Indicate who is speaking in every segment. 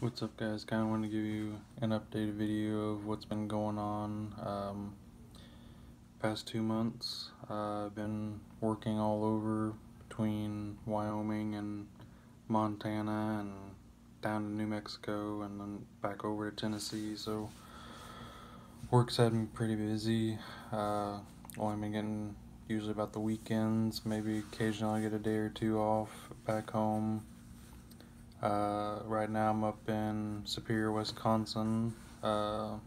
Speaker 1: What's up, guys? Kind of want to give you an updated video of what's been going on past 2 months. I've been working all over between Wyoming and Montana and down to New Mexico and then back over to Tennessee, so work's had me pretty busy. Only been getting usually about the weekends, maybe occasionally I get a day or two off back home. Right now I'm up in Superior, Wisconsin. Supposed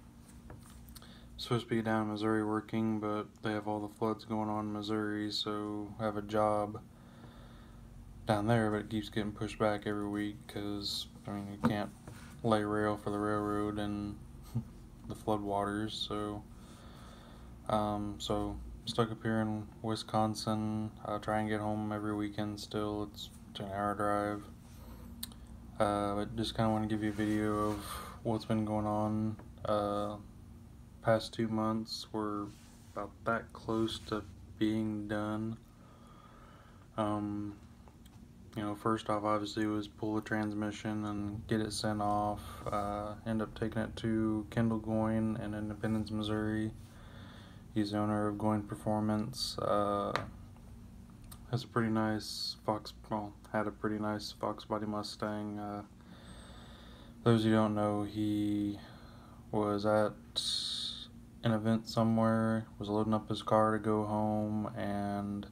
Speaker 1: to be down in Missouri working, but they have all the floods going on in Missouri, so I have a job down there, but it keeps getting pushed back every week because, you can't lay rail for the railroad and the floodwaters, so stuck up here in Wisconsin. I try and get home every weekend still. It's an hour drive. But just kind of want to give you a video of what's been going on. Past 2 months, we're about that close to being done. First off, obviously, was pull the transmission and get it sent off. End up taking it to Kendall Goyne in Independence, Missouri. He's the owner of Goyne Performance. Has a pretty nice had a pretty nice Fox Body Mustang. Those who don't know, he was at an event somewhere, was loading up his car to go home, and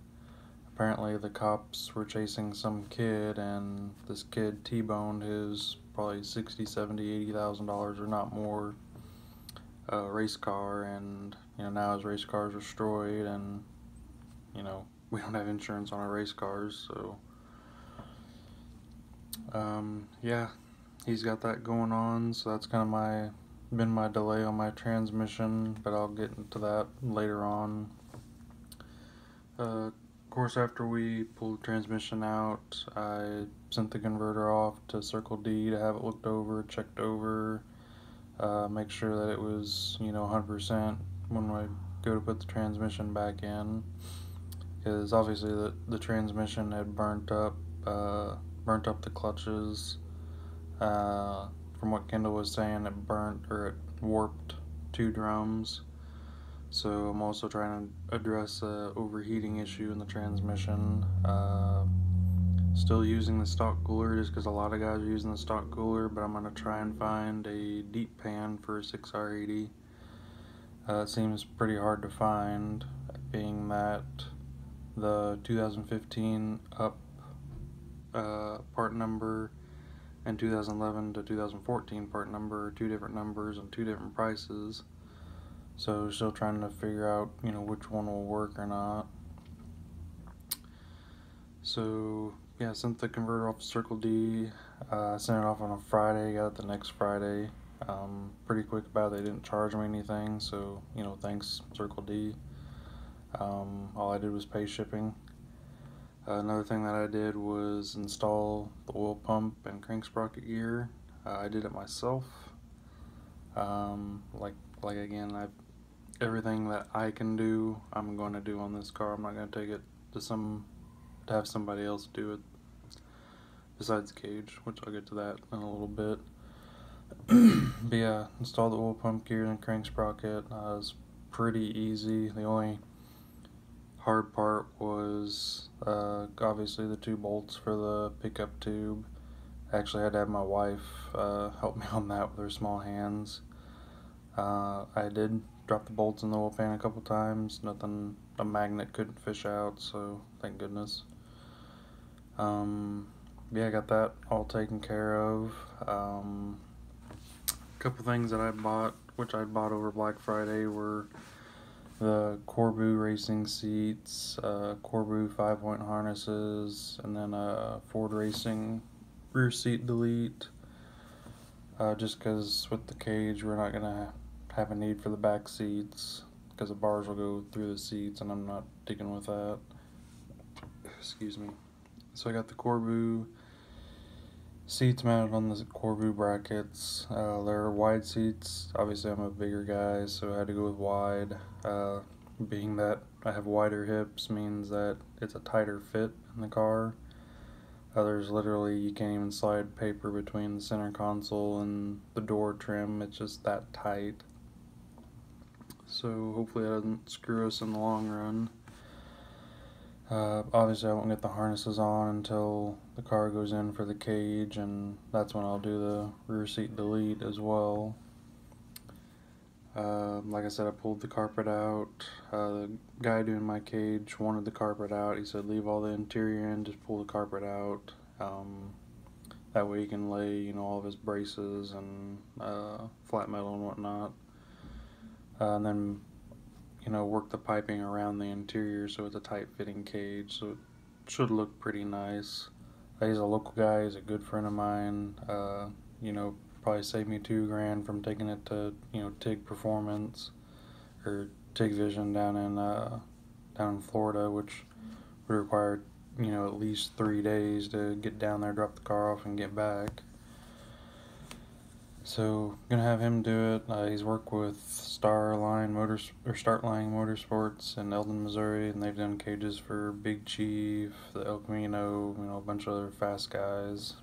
Speaker 1: apparently the cops were chasing some kid, and this kid T-boned his probably $60, $70, $80,000 or not more race car, and now his race car is destroyed, and we don't have insurance on our race cars, so yeah, he's got that going on. So that's kind of been my delay on my transmission, but I'll get into that later on. Of course, after we pulled the transmission out, I sent the converter off to Circle D to have it looked over, checked over, make sure that it was 100% when I go to put the transmission back in, because obviously the transmission had burnt up the clutches. From what Kendall was saying, it warped 2 drums. So I'm also trying to address a overheating issue in the transmission. Still using the stock cooler just because a lot of guys are using the stock cooler, but I'm going to try and find a deep pan for a 6R80. It seems pretty hard to find, being that the 2015 up part number and 2011 to 2014 part number are 2 different numbers and 2 different prices. So still trying to figure out, which one will work or not. So yeah, sent the converter off to Circle D. Sent it off on a Friday, got it the next Friday. Pretty quick about it. They didn't charge me anything, so thanks Circle D. All I did was pay shipping. Another thing that I did was install the oil pump and crank sprocket gear. I did it myself. Again, everything that I can do, I'm going to do on this car. I'm not going to take it to have somebody else do it besides Cage, which I'll get to that in a little bit. But yeah, install the oil pump gear and crank sprocket. It was pretty easy. The only hard part was obviously the 2 bolts for the pickup tube. I actually had to have my wife help me on that with her small hands. I did drop the bolts in the oil pan a couple times. Nothing a magnet couldn't fish out, so thank goodness. Yeah, I got that all taken care of. A couple things that I bought, which I bought over Black Friday, were the Corbu racing seats, Corbu 5-point harnesses, and then a Ford Racing rear seat delete. Just because with the Cage we're not going to have a need for the back seats, because the bars will go through the seats and I'm not dealing with that. Excuse me. So I got the Corbu seats mounted on the Corbu brackets. They're wide seats. Obviously I'm a bigger guy, so I had to go with wide. Being that I have wider hips means that it's a tighter fit in the car. There's literally, you can't even slide paper between the center console and the door trim. It's just that tight. So hopefully that doesn't screw us in the long run. Obviously I won't get the harnesses on until the car goes in for the cage, and that's when I'll do the rear seat delete as well. Like I said, I pulled the carpet out. The guy doing my cage wanted the carpet out. He said leave all the interior in, just pull the carpet out. That way he can lay, you know, all of his braces and flat metal and whatnot. And then, you know, work the piping around the interior so it's a tight fitting cage, so it should look pretty nice. He's a local guy, he's a good friend of mine. You know, probably saved me $2,000 from taking it to, you know, TIG Performance or TIG Vision down in Florida, which would require, you know, at least 3 days to get down there, drop the car off, and get back. So gonna have him do it. He's worked with Startline Motorsports in Eldon, Missouri, and they've done cages for Big Chief, the El Camino, you know, a bunch of other fast guys.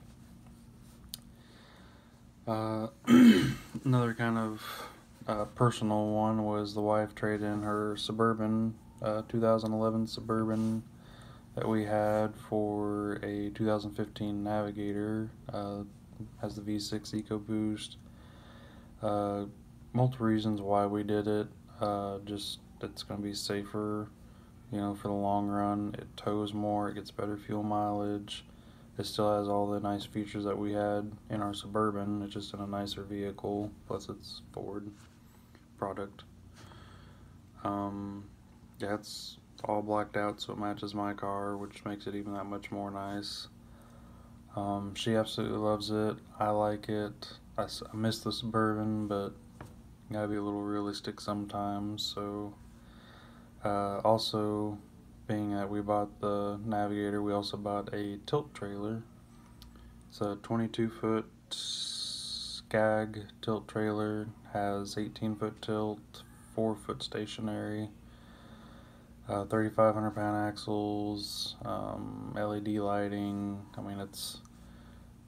Speaker 1: Another kind of personal one was the wife traded in her Suburban, 2011 Suburban that we had for a 2015 Navigator. Has the V6 EcoBoost. Multiple reasons why we did it. Just it's going to be safer, you know, for the long run. It tows more, it gets better fuel mileage. It still has all the nice features that we had in our Suburban. It's just in a nicer vehicle, plus it's Ford product. Yeah, it's all blacked out so it matches my car, which makes it even that much more nice. She absolutely loves it. I like it. I miss the Suburban, but you gotta be a little realistic sometimes. So, also, being that we bought the Navigator, we also bought a tilt trailer. It's a 22-foot Skag tilt trailer. Has 18-foot tilt, 4-foot stationary. 3,500 pound axles, LED lighting. I mean,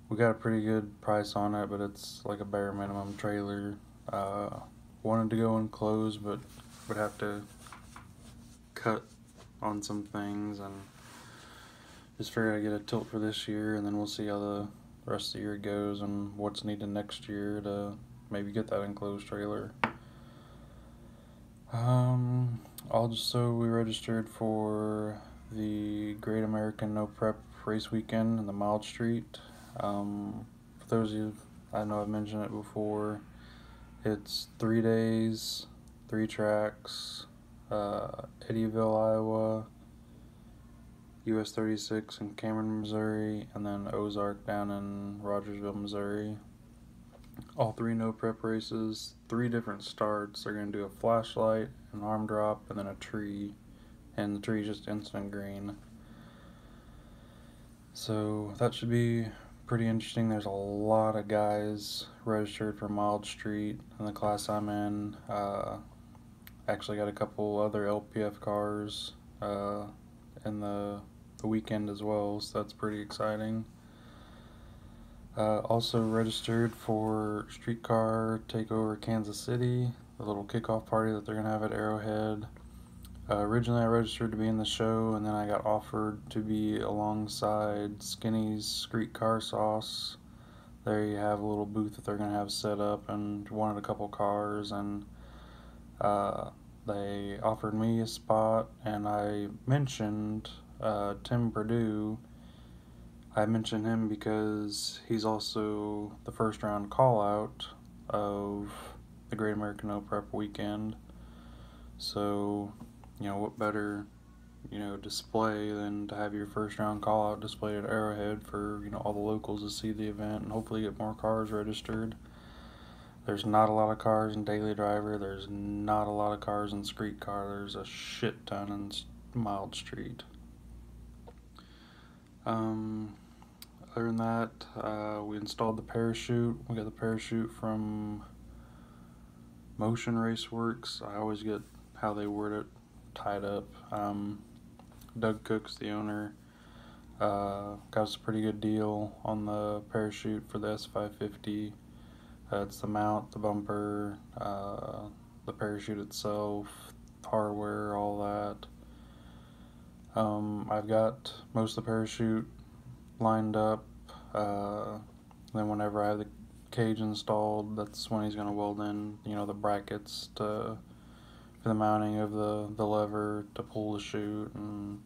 Speaker 1: we got a pretty good price on it, but it's like a bare minimum trailer. Wanted to go enclosed, but would have to cut on some things, and just figured I'd get a tilt for this year, and then we'll see how the rest of the year goes and what's needed next year to maybe get that enclosed trailer. Also, we registered for the Great American No Prep Race Weekend in the Mild Street. For those of you, I know I've mentioned it before, it's 3 days, 3 tracks, Eddyville, Iowa, US 36 in Cameron, Missouri, and then Ozark down in Rogersville, Missouri. All 3 no prep races, 3 different starts. They're going to do a flashlight, an arm drop, and then a tree, and the tree is just instant green. So that should be pretty interesting. There's a lot of guys registered for Mild Street in the class I'm in. Actually got a couple other LPF cars in the weekend as well, so that's pretty exciting. Also registered for Streetcar Takeover Kansas City, the little kickoff party that they're going to have at Arrowhead. Originally I registered to be in the show, and then I got offered to be alongside Skinny's Street Car Sauce. There you have a little booth that they're going to have set up, and wanted a couple cars, and they offered me a spot, and I mentioned Tim Perdue. I mention him because he's also the first round call out of the Great American No Prep Weekend. So, you know, what better, you know, display than to have your first round call out displayed at Arrowhead for, you know, all the locals to see the event and hopefully get more cars registered. There's not a lot of cars in Daily Driver. There's not a lot of cars in Street Car. There's a shit ton in Mild Street. Other than that, we installed the parachute. We got the parachute from Motion Raceworks. I always get how they word it tied up. Doug Cook's the owner. Got us a pretty good deal on the parachute for the S550. It's the mount, the bumper, the parachute itself, hardware, all that. I've got most of the parachute lined up. Then whenever I have the cage installed, that's when he's going to weld in, the brackets for the mounting of the lever to pull the chute, and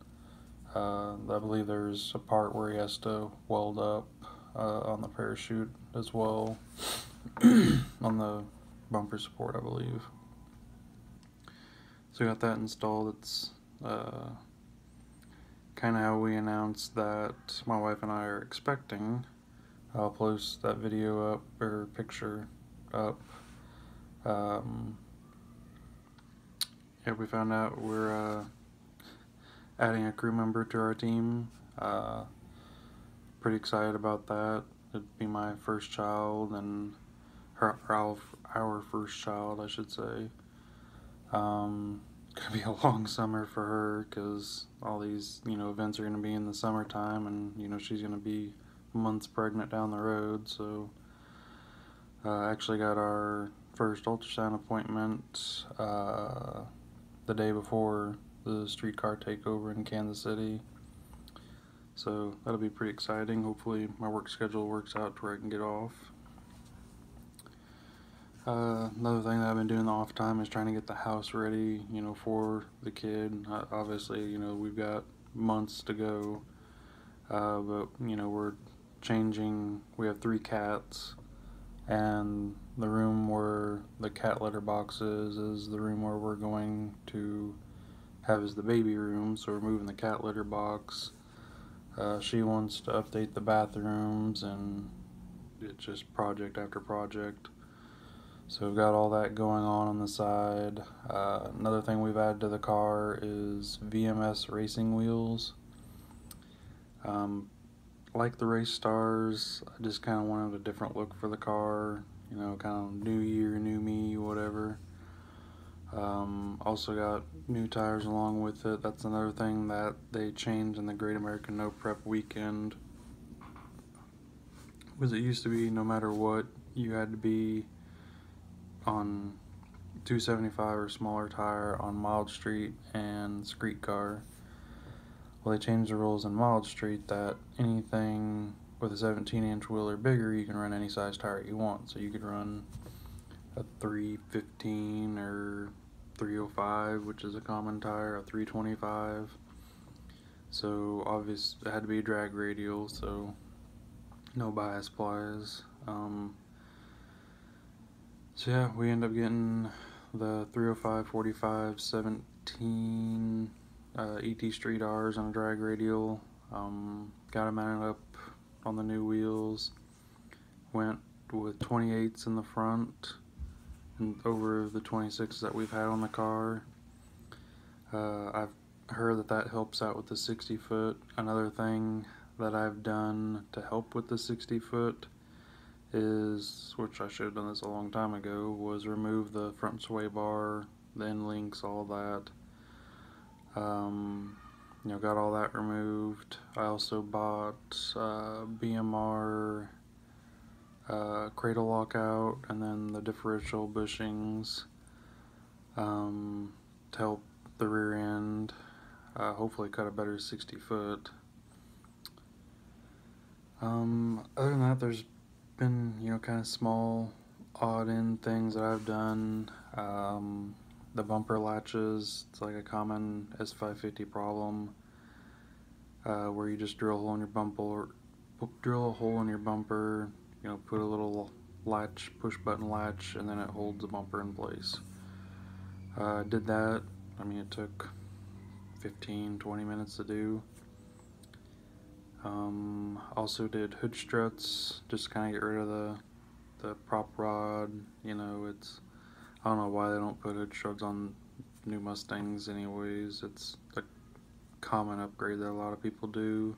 Speaker 1: I believe there's a part where he has to weld up on the parachute as well, on the bumper support, I believe. So we got that installed. It's kind of how we announced that my wife and I are expecting. I'll post that video up, or picture up. Yeah, we found out we're adding a crew member to our team. Pretty excited about that. It'd be my first child, and our first child, I should say. Gonna be a long summer for her, because all these events are gonna be in the summertime, and she's gonna be months pregnant down the road. So actually got our first ultrasound appointment the day before the streetcar takeover in Kansas City. So that'll be pretty exciting. Hopefully my work schedule works out to where I can get off. Another thing that I've been doing in the off time is trying to get the house ready, for the kid. Obviously, we've got months to go, but, we're changing. We have 3 cats, and the room where the cat litter box is the room where we're going to have as the baby room, so we're moving the cat litter box. She wants to update the bathrooms, and it's just project after project. So we've got all that going on the side. Another thing we've added to the car is VMS racing wheels. Like the Race Stars, I just kind of wanted a different look for the car. Kind of new year, new me, whatever. Also got new tires along with it. That's another thing that they changed in the Great American No Prep weekend. Because it used to be no matter what, you had to be on 275 or smaller tire on Mild Street and Street Car. Well, they changed the rules in Mild Street that anything with a 17-inch wheel or bigger, you can run any size tire you want. So you could run a 315 or 305, which is a common tire, a 325. So obviously it had to be a drag radial, so no bias plies. So yeah, we end up getting the 305, 45, 17 ET Street R's on a drag radial. Got them mounted up on the new wheels. Went with 28s in the front and over the 26s that we've had on the car. I've heard that helps out with the 60 foot. Another thing that I've done to help with the 60 foot is, which I should have done this a long time ago, was remove the front sway bar, the end links, all that. Got all that removed. I also bought BMR cradle lockout, and then the differential bushings to help the rear end, hopefully cut a better 60 foot. Other than that, there's been, kind of small, odd end things that I've done. The bumper latches, it's like a common S550 problem, where you just drill a hole in your bumper, put a little latch, push button latch, and then it holds the bumper in place. Did that. It took 15-20 minutes to do. Also did hood struts, just kind of get rid of the prop rod. I don't know why they don't put hood struts on new Mustangs anyways. It's a common upgrade that a lot of people do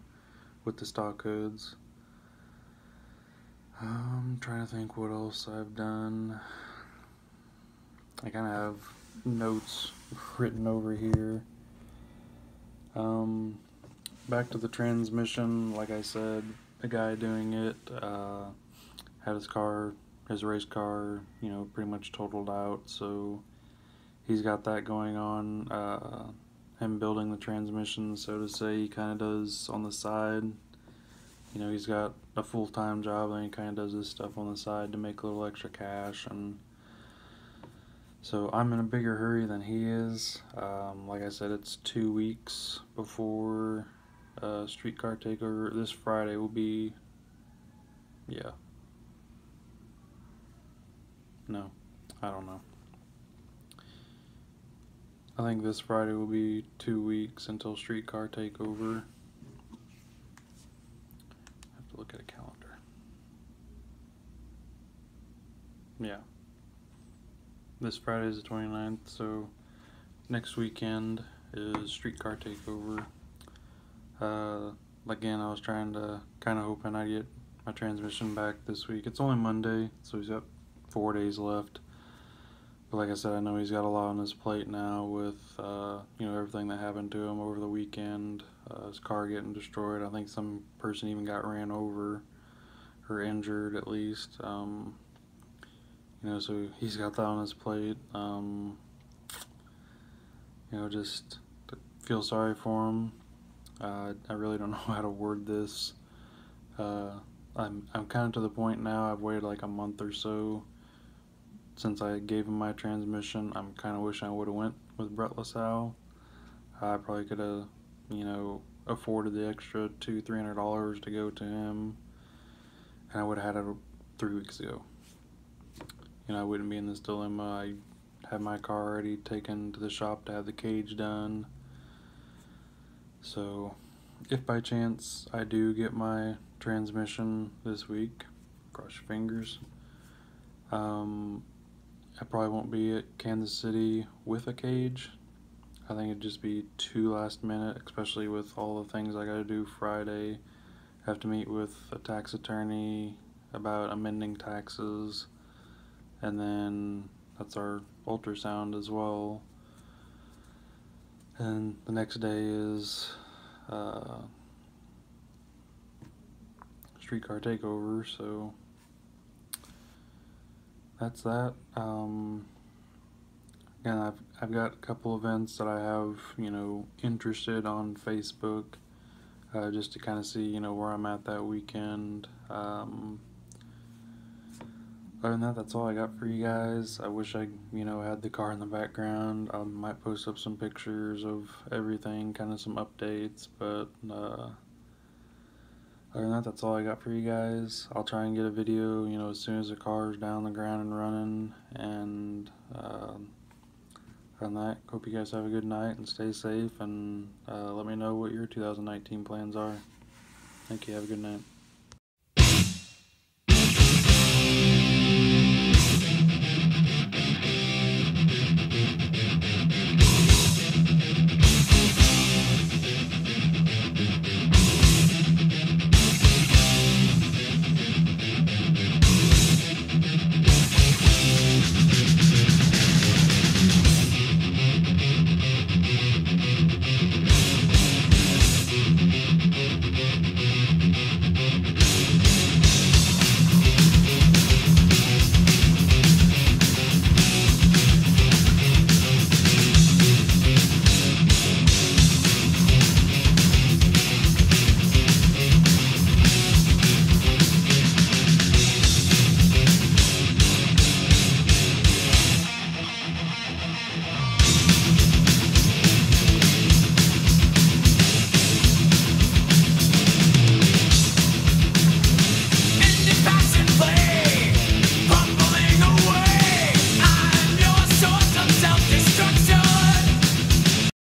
Speaker 1: with the stock hoods. I'm trying to think what else I've done. I kind of have notes written over here. back to the transmission. Like I said, the guy doing it had his race car, pretty much totaled out. So he's got that going on. Him building the transmission, so to say, he kind of does on the side. He's got a full-time job, and he kind of does this stuff on the side to make a little extra cash. And so I'm in a bigger hurry than he is. Like I said, it's 2 weeks before Streetcar Takeover. This Friday will be, yeah. No, I don't know. I think this Friday will be 2 weeks until Streetcar Takeover. I have to look at a calendar. Yeah. This Friday is the 29th, so next weekend is Streetcar Takeover. Again, I was trying to kind of hoping I'd get my transmission back this week. It's only Monday, so he's got 4 days left. But like I said, I know he's got a lot on his plate now with, everything that happened to him over the weekend. His car getting destroyed. I think some person even got ran over or injured at least. So he's got that on his plate. Just feel sorry for him. I really don't know how to word this. I'm kind of to the point now. I've waited like a month or so since I gave him my transmission. I'm kind of wishing I would have went with Brett LaSalle. I probably could have, afforded the extra $200-300 to go to him, and I would have had it 3 weeks ago. I wouldn't be in this dilemma. I had my car already taken to the shop to have the cage done. So, if by chance I do get my transmission this week, cross your fingers, I probably won't be at Kansas City with a cage. I think it'd just be too last minute, especially with all the things I gotta do Friday. I have to meet with a tax attorney about amending taxes, and then that's our ultrasound as well. And the next day is Streetcar Takeover, so that's that. Again, I've got a couple events that I have, interested on Facebook, just to kind of see, where I'm at that weekend. Other than that, that's all I got for you guys. I wish I, had the car in the background. I might post up some pictures of everything, kind of some updates, but other than that, that's all I got for you guys. I'll try and get a video, as soon as the car's down the ground and running, and other than that, hope you guys have a good night and stay safe, and let me know what your 2019 plans are. Thank you, have a good night.